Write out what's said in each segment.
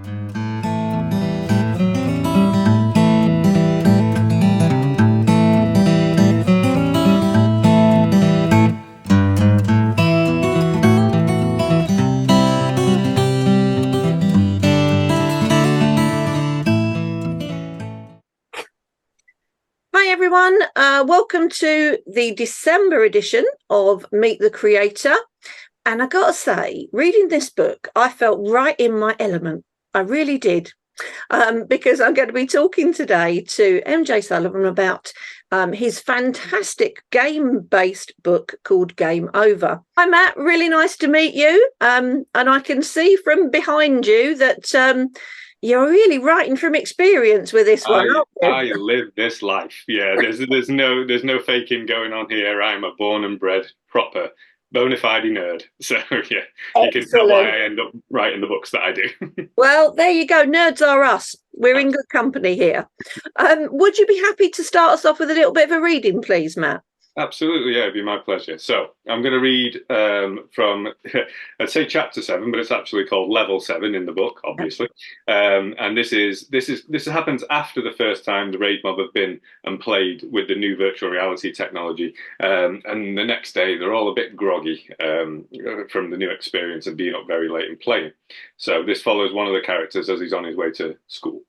Hi everyone, welcome to the December edition of Meet the Creator. And I gotta say, reading this book, I felt right in my element. I really did. Because I'm going to be talking today to MJ Sullivan about his fantastic game-based book called Game Over. Hi Matt, really nice to meet you. And I can see from behind you that you're really writing from experience with this one, aren't you? I live this life. Yeah, there's no faking going on here. I'm a born and bred proper bona fide nerd. So yeah, you can tell why Excellent. I end up writing the books that I do. Well, there you go. Nerds are us. We're in good company here. Would you be happy to start us off with a little bit of a reading, please, Matt? Absolutely, yeah, it'd be my pleasure. So I'm going to read from, I'd say chapter 7, but it's actually called level 7 in the book, obviously. And this happens after the first time the raid mob have been and played with the new virtual reality technology. And the next day they're all a bit groggy from the new experience and being up very late and playing. So this follows one of the characters as he's on his way to school.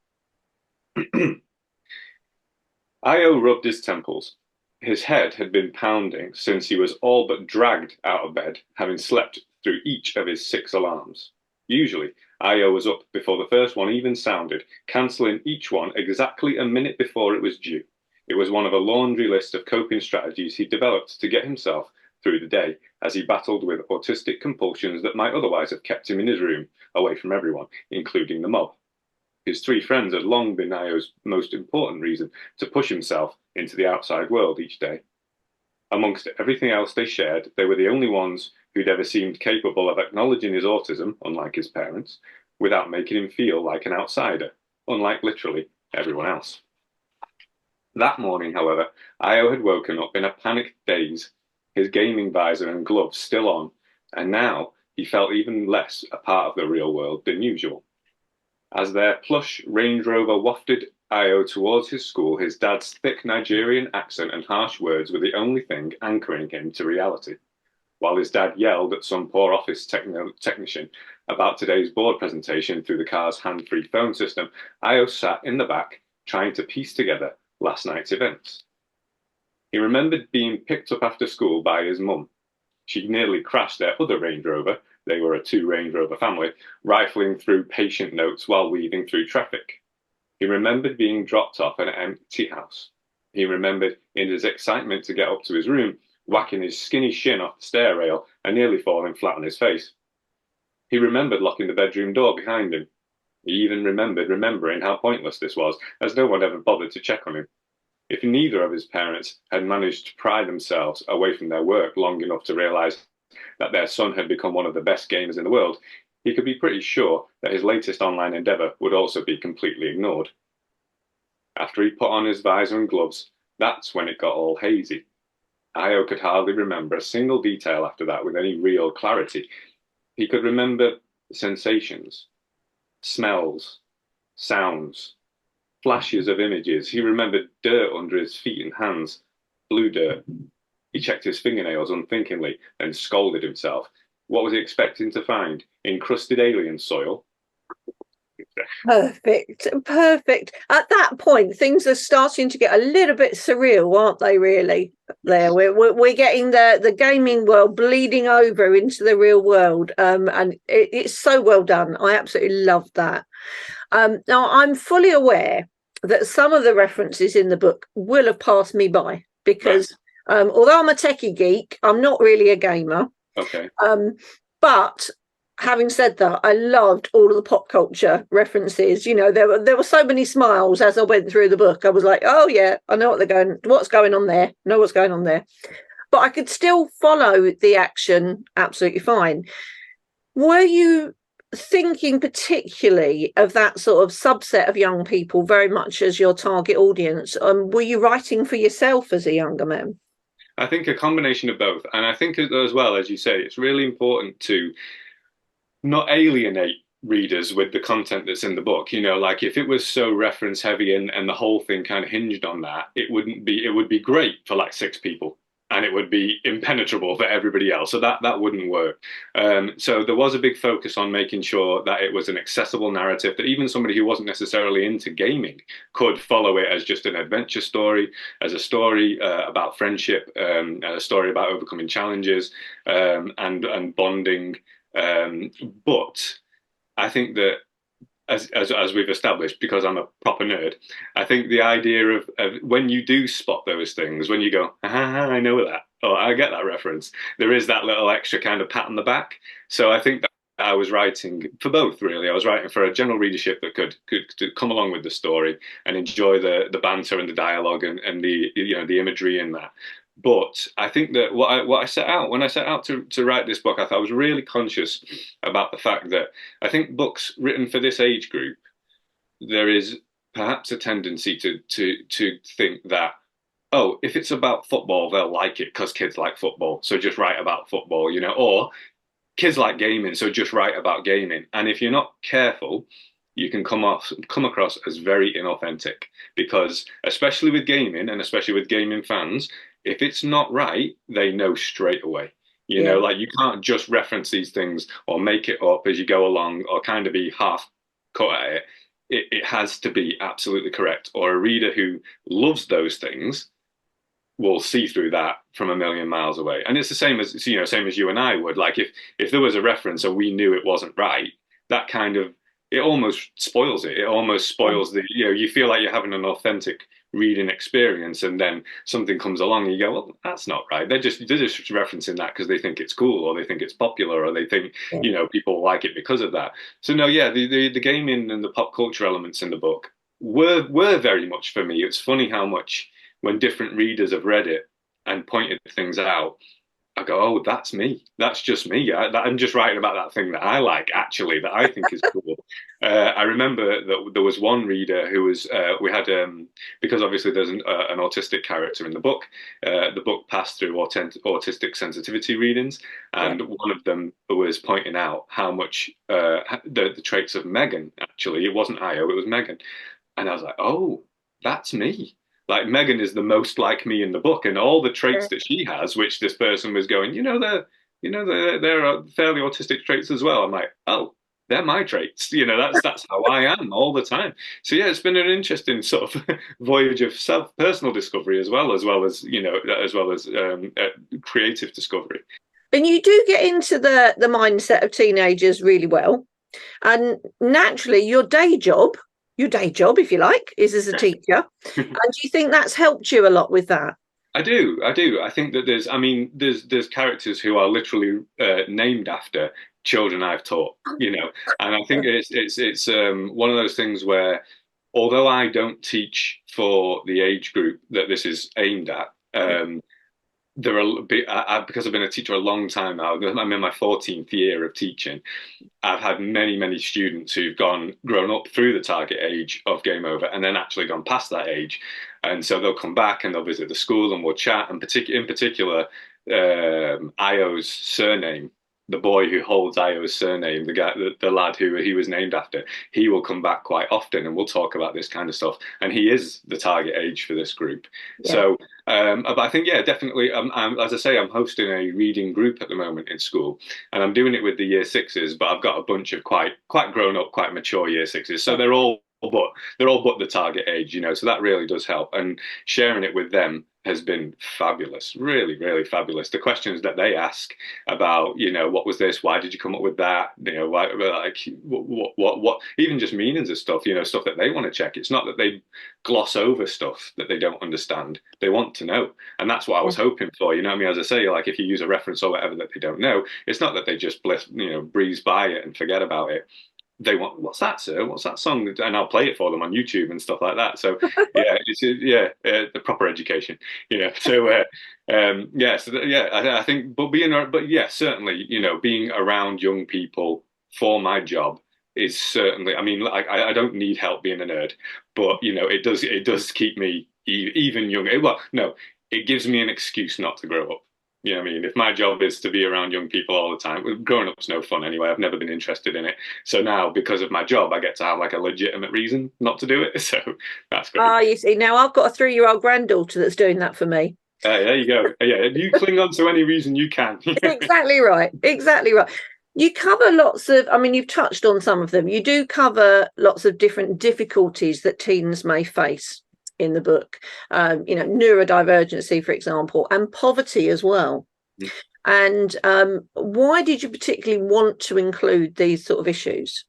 Io rubbed his temples. His head had been pounding since he was all but dragged out of bed, having slept through each of his 6 alarms. Usually, Io was up before the first one even sounded, cancelling each one exactly a minute before it was due. It was one of a laundry list of coping strategies he developed to get himself through the day as he battled with autistic compulsions that might otherwise have kept him in his room, away from everyone, including the mob. His 3 friends had long been Io's most important reason to push himself into the outside world each day. Amongst everything else they shared, they were the only ones who'd ever seemed capable of acknowledging his autism, unlike his parents, without making him feel like an outsider, unlike literally everyone else. That morning, however, Io had woken up in a panicked daze, his gaming visor and gloves still on, and now he felt even less a part of the real world than usual. As their plush Range Rover wafted Io towards his school, his dad's thick Nigerian accent and harsh words were the only thing anchoring him to reality. While his dad yelled at some poor office technician about today's board presentation through the car's hand-free phone system, Io sat in the back trying to piece together last night's events. He remembered being picked up after school by his mum. She'd nearly crashed their other Range Rover, they were a 2 Range Rover family, rifling through patient notes while weaving through traffic. He remembered being dropped off at an empty house. He remembered, in his excitement to get up to his room, whacking his skinny shin off the stair rail and nearly falling flat on his face. He remembered locking the bedroom door behind him. He even remembered remembering how pointless this was, as no one ever bothered to check on him. If neither of his parents had managed to pry themselves away from their work long enough to realize that their son had become one of the best gamers in the world, he could be pretty sure that his latest online endeavor would also be completely ignored. After he put on his visor and gloves, that's when it got all hazy. Io could hardly remember a single detail after that with any real clarity. He could remember sensations, smells, sounds, flashes of images. He remembered dirt under his feet and hands, blue dirt. He checked his fingernails unthinkingly and scolded himself. What was he expecting to find? Encrusted alien soil? Perfect. At that point, things are starting to get a little bit surreal, aren't they? Really, there we're getting the gaming world bleeding over into the real world, and it's so well done. I absolutely love that. Now, I'm fully aware that some of the references in the book will have passed me by because although I'm a techie geek, I'm not really a gamer. Okay. But having said that, I loved all of the pop culture references. You know, there were so many smiles as I went through the book. I was like, oh yeah, I know what's going on there. Know what's going on there. But I could still follow the action absolutely fine. Were you thinking particularly of that sort of subset of young people very much as your target audience? Were you writing for yourself as a younger man? I think a combination of both. And I think as well, as you say, it's really important to not alienate readers with the content that's in the book. Like if it was so reference heavy and the whole thing kind of hinged on that, it would be great for like six people and it would be impenetrable for everybody else. So that wouldn't work. So there was a big focus on making sure that it was an accessible narrative that even somebody who wasn't necessarily into gaming could follow it as just an adventure story, as a story about friendship, a story about overcoming challenges, and bonding. But I think that as we've established, because I'm a proper nerd, I think the idea of when you do spot those things, when you go, I know that, or I get that reference, there is that little extra kind of pat on the back. So I think that I was writing for both, really. I was writing for a general readership that could come along with the story and enjoy the banter and the dialogue and the imagery in that. But I think that what I set out when I set out to write this book, I thought I was really conscious about the fact that I think books written for this age group, there is perhaps a tendency to think that, oh, if it's about football, they'll like it because kids like football, so just write about football, or kids like gaming, so just write about gaming. And if you're not careful, you can come across as very inauthentic because, especially with gaming and especially with gaming fans, if it's not right, they know straight away. Like you can't just reference these things or make it up as you go along or kind of be half cut at it. It has to be absolutely correct. Or a reader who loves those things will see through that from a million miles away. And it's the same as same as you and I would. Like if there was a reference and we knew it wasn't right, that kind of it almost spoils it. It almost spoils you feel like you're having an authentic reading experience, and then something comes along and you go, well, that's not right. They're just referencing that because they think it's cool or they think it's popular or they think people like it because of that. So no, yeah, the gaming and the pop culture elements in the book were very much for me. It's funny how much when different readers have read it and pointed things out, I go, oh, that's me. That's just me. I'm just writing about that thing that I like, actually, that I think is cool. I remember that there was one reader who was, we had, because obviously there's an autistic character in the book passed through autistic sensitivity readings. And one of them was pointing out how much the traits of Megan, actually, it wasn't Io, it was Megan. And I was like, oh, that's me. Like Megan is the most like me in the book, and all the traits that she has, which this person was going, they're fairly autistic traits as well. I'm like, oh, they're my traits. That's how I am all the time. So yeah, it's been an interesting sort of voyage of personal discovery as well as creative discovery. And you do get into the mindset of teenagers really well, and naturally, your day job, if you like, is as a teacher. And do you think that's helped you a lot with that? I do. I think that there's characters who are literally named after children I've taught, and I think it's one of those things where, although I don't teach for the age group that this is aimed at, because I've been a teacher a long time now. I'm in my 14th year of teaching. I've had many students who've grown up through the target age of Game Over and then actually gone past that age. And so they'll come back and they'll visit the school and we'll chat. And in particular, Io's surname, the boy who holds Io's surname, the lad who he was named after, he will come back quite often and we'll talk about this kind of stuff. And he is the target age for this group. Yeah. So, but I think, yeah, definitely, as I say, I'm hosting a reading group at the moment in school and I'm doing it with the year sixes, but I've got a bunch of quite grown up, quite mature year sixes. So they're all but the target age, so that really does help. And sharing it with them has been fabulous, really fabulous. The questions that they ask about, what was this? Why did you come up with that? Why, like, what, even just meanings of stuff, stuff that they want to check. It's not that they gloss over stuff that they don't understand. They want to know. And that's what I was hoping for, as I say, like if you use a reference or whatever that they don't know, it's not that they just breeze by it and forget about it. They want, what's that, sir? What's that song? And I'll play it for them on YouTube and stuff like that. So yeah, the proper education, So I think, but yeah, certainly, being around young people for my job is certainly. I mean, I don't need help being a nerd, but it does keep me even younger. Well, no, it gives me an excuse not to grow up. You know what I mean? If my job is to be around young people all the time, growing up's no fun anyway. I've never been interested in it. So now, because of my job, I get to have like a legitimate reason not to do it. So that's great. Ah, you see, now I've got a 3-year-old granddaughter that's doing that for me. There you go. Yeah, you cling on to any reason you can. Exactly right. Exactly right. You cover lots of, I mean, you've touched on some of them. You do cover lots of different difficulties that teens may face in the book. Neurodivergency, for example, and poverty as well. And why did you particularly want to include these sort of issues?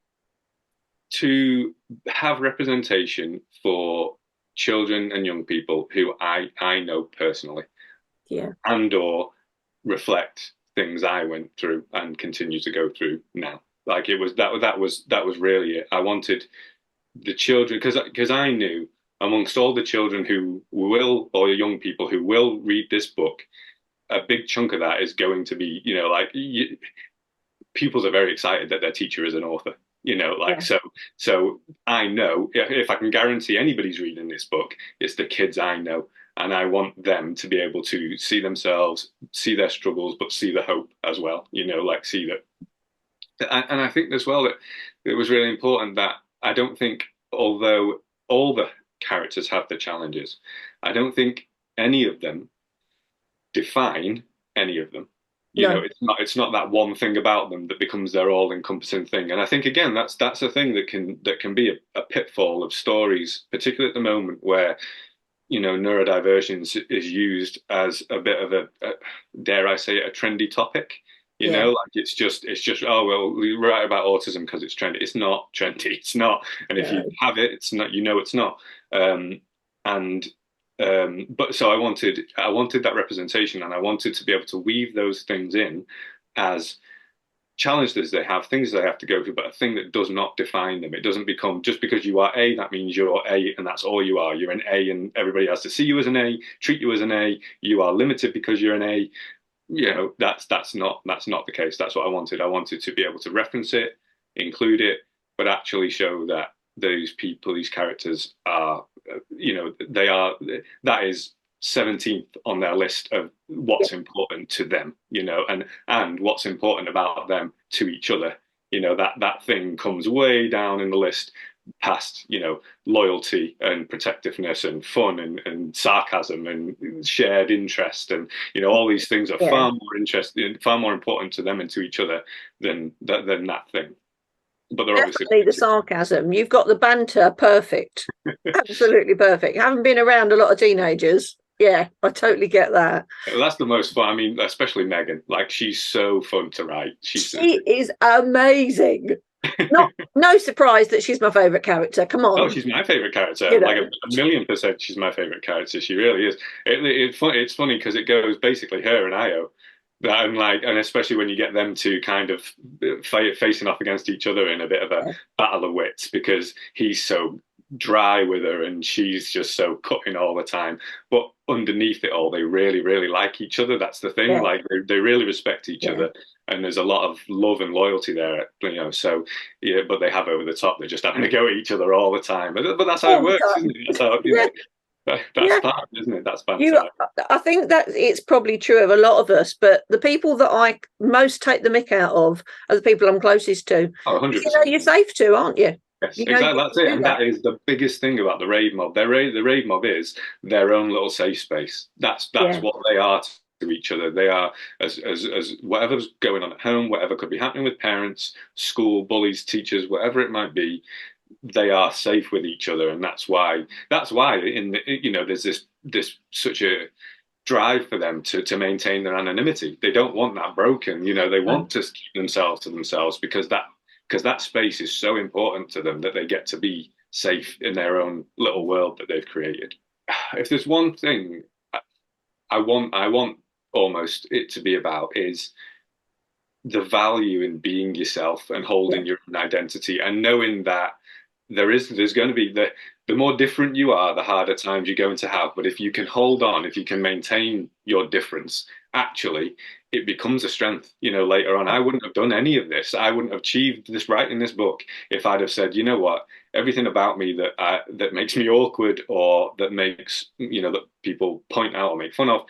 To have representation for children and young people who I know personally, Yeah. and or reflect things I went through and continue to go through now. Like it was that was really it. I wanted the children because I knew amongst all the children who will or young people who will read this book, a big chunk of that is going to be pupils are very excited that their teacher is an author. Yeah. So I know if I can guarantee anybody's reading this book, it's the kids I know. And I want them to be able to see themselves, see their struggles, but see the hope as well, like see that. And I think as well that it was really important that I don't think, although all the characters have the challenges, I don't think any of them define any of them. No. It's not that one thing about them that becomes their all-encompassing thing. And I think again that's a thing that can be a pitfall of stories, particularly at the moment where neurodivergence is used as a bit of a dare I say it, a trendy topic. Like it's just oh well, we write about autism because it's trendy. It's not trendy. It's not. And if you have it, it's not. It's not. And but so I wanted that representation, and I wanted to be able to weave those things in as challenges they have, things they have to go through, but a thing that does not define them. It doesn't become just because you are A, that means you're A, and that's all you are. You're an A, and everybody has to see you as an A, treat you as an A. You are limited because you're an A. That's not the case. That's what I wanted. I wanted to be able to reference it, include it, but actually show that those people, these characters are, that is 17th on their list of what's important to them, and what's important about them to each other. That thing comes way down in the list past, loyalty and protectiveness and fun and sarcasm and shared interest. And, all these things are far more interesting, far more important to them and to each other than that thing. But they're Definitely the sarcasm. You've got the banter perfect. Absolutely perfect. Having been around a lot of teenagers, yeah, I totally get that. That's the most fun. I mean, especially Megan. Like, she's so fun to write. She is amazing. No surprise that she's my favourite character. Come on. Oh, she's my favourite character. Like a million%, she's my favourite character. She really is. It's funny because it goes basically her and Io. And especially when you get them to kind of facing off against each other in a bit of a battle of wits, because he's so dry with her and she's just so cutting all the time. But underneath it all, they really, really like each other. That's the thing. Like they really respect each other, and there's a lot of love and loyalty there. So yeah, but they have over the top. They're just having to go at each other all the time. But that's how it works, isn't it? That's how, that's part, isn't it? That's banter. I think that it's probably true of a lot of us, but the people that I most take the mick out of are the people I'm closest to. Oh, 100%. You're safe to, aren't you? Yes, exactly. That's it. And that is the biggest thing about the rave mob. The rave mob is their own little safe space. That's what they are to each other. They are as whatever's going on at home, whatever could be happening with parents, school, bullies, teachers, whatever it might be. They are safe with each other, and that's why there's this such a drive for them to maintain their anonymity. They don't want that broken. They want to keep themselves to themselves because that space is so important to them that they get to be safe in their own little world that they've created. If there's one thing I want almost it to be about is the value in being yourself and holding your own identity and knowing that there's going to be the more different you are, the harder times you're going to have. But if you can hold on, if you can maintain your difference, actually, it becomes a strength, later on. I wouldn't have done any of this. I wouldn't have achieved this writing this book if I'd have said, you know what, everything about me that makes me awkward or that makes, that people point out or make fun of,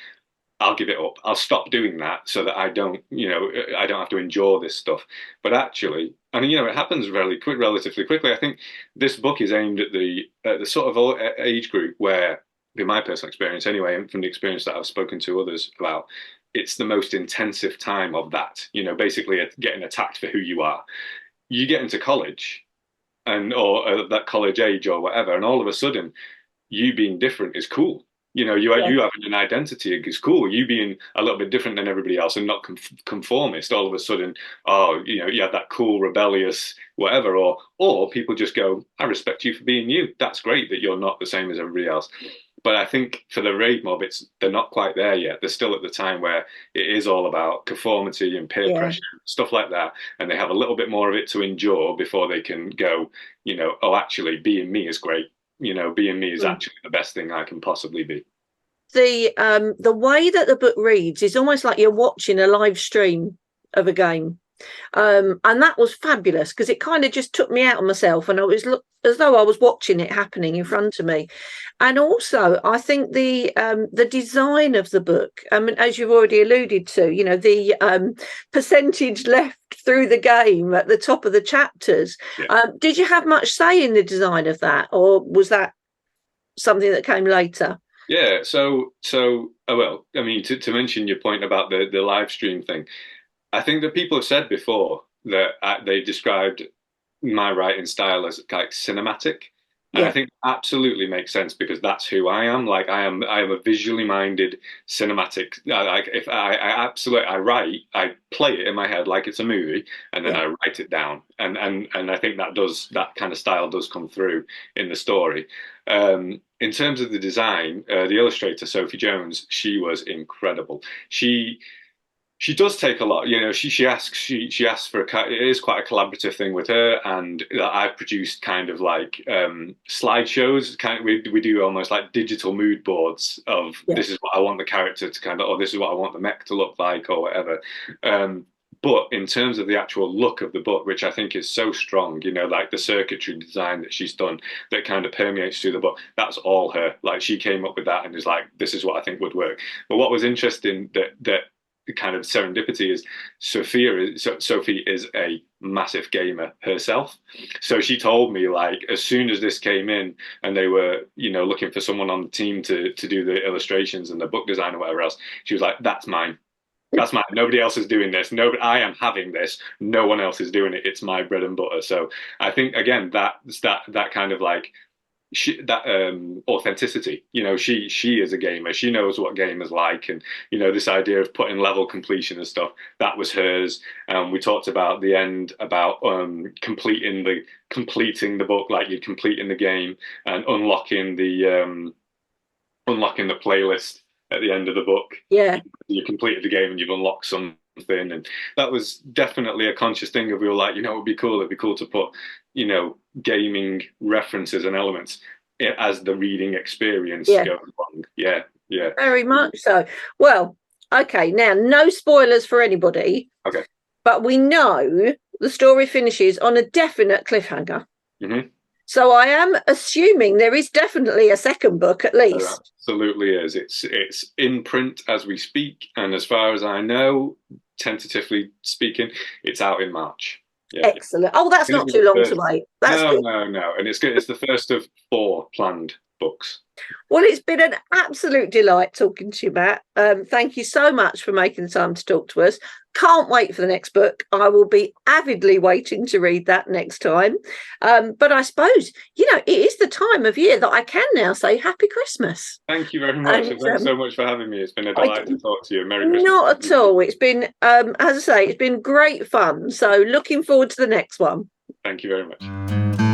I'll give it up. I'll stop doing that so that I don't, I don't have to endure this stuff. But actually, and it happens relatively quickly. I think this book is aimed at the sort of age group where, in my personal experience anyway, and from the experience that I've spoken to others about, it's the most intensive time of that. Basically getting attacked for who you are. You get into college, or that college age or whatever, and all of a sudden, you being different is cool. You having an identity is cool. You being a little bit different than everybody else and not conformist. All of a sudden, you have that cool, rebellious, whatever. Or people just go, I respect you for being you. That's great that you're not the same as everybody else. But I think for the raid mob, they're not quite there yet. They're still at the time where it is all about conformity and peer pressure, stuff like that. And they have a little bit more of it to endure before they can go, oh, actually, being me is great. Being me is actually the best thing I can possibly be. The way that the book reads is almost like you're watching a live stream of a game. And that was fabulous because it kind of just took me out of myself, and I was as though I was watching it happening in front of me. And also, I think the design of the book, as you've already alluded to, the percentage left through the game at the top of the chapters. Yeah. Did you have much say in the design of that, or was that something that came later? Yeah. So, well, I mean, to mention your point about the live stream thing. I think that people have said before that they described my writing style as like cinematic, and I think absolutely makes sense because that's who I am. Like I am a visually minded cinematic. Like if I write, I play it in my head like it's a movie, and then I write it down, and I think that kind of style does come through in the story. In terms of the design, the illustrator Sophie Jones, she was incredible. She does take a lot, she asks for it is quite a collaborative thing with her, and I've produced kind of like slideshows. We do almost like digital mood boards of this is what I want the character to or this is what I want the mech to look like, or whatever. But in terms of the actual look of the book, which I think is so strong, like the circuitry design that she's done that kind of permeates through the book, that's all her. Like she came up with that and is like, this is what I think would work. But what was interesting that kind of serendipity is Sophie is a massive gamer herself. So she told me, like, as soon as this came in and they were, looking for someone on the team to do the illustrations and the book design or whatever else, she was like, that's mine. That's mine. Nobody else is doing this. I am having this. No one else is doing it. It's my bread and butter. So I think again that kind of like authenticity. She is a gamer. She knows what gamers like, and this idea of putting level completion and stuff, that was hers. We talked about the end about completing the book, like you're completing the game and unlocking the playlist at the end of the book. Yeah, you completed the game and you've unlocked something, and that was definitely a conscious thing of we were like, it'd be cool to put gaming references and elements as the reading experience goes along. Yeah very much so. Well, okay, now no spoilers for anybody, okay, but we know the story finishes on a definite cliffhanger. So I am assuming there is definitely a second book at least. There absolutely is. It's in print as we speak, and as far as I know, tentatively speaking, it's out in March. Yeah. Excellent. Oh, that's not too long to wait. No. And it's good. It's the first of 4 planned books. Well, it's been an absolute delight talking to you, Matt. Thank you so much for making the time to talk to us. Can't wait for the next book. I will be avidly waiting to read that next time. But I suppose, it is the time of year that I can now say Happy Christmas. Thank you very much. And thanks so much for having me. It's been a delight to talk to you. Merry Christmas. Not at all. It's been, as I say, it's been great fun. So looking forward to the next one. Thank you very much.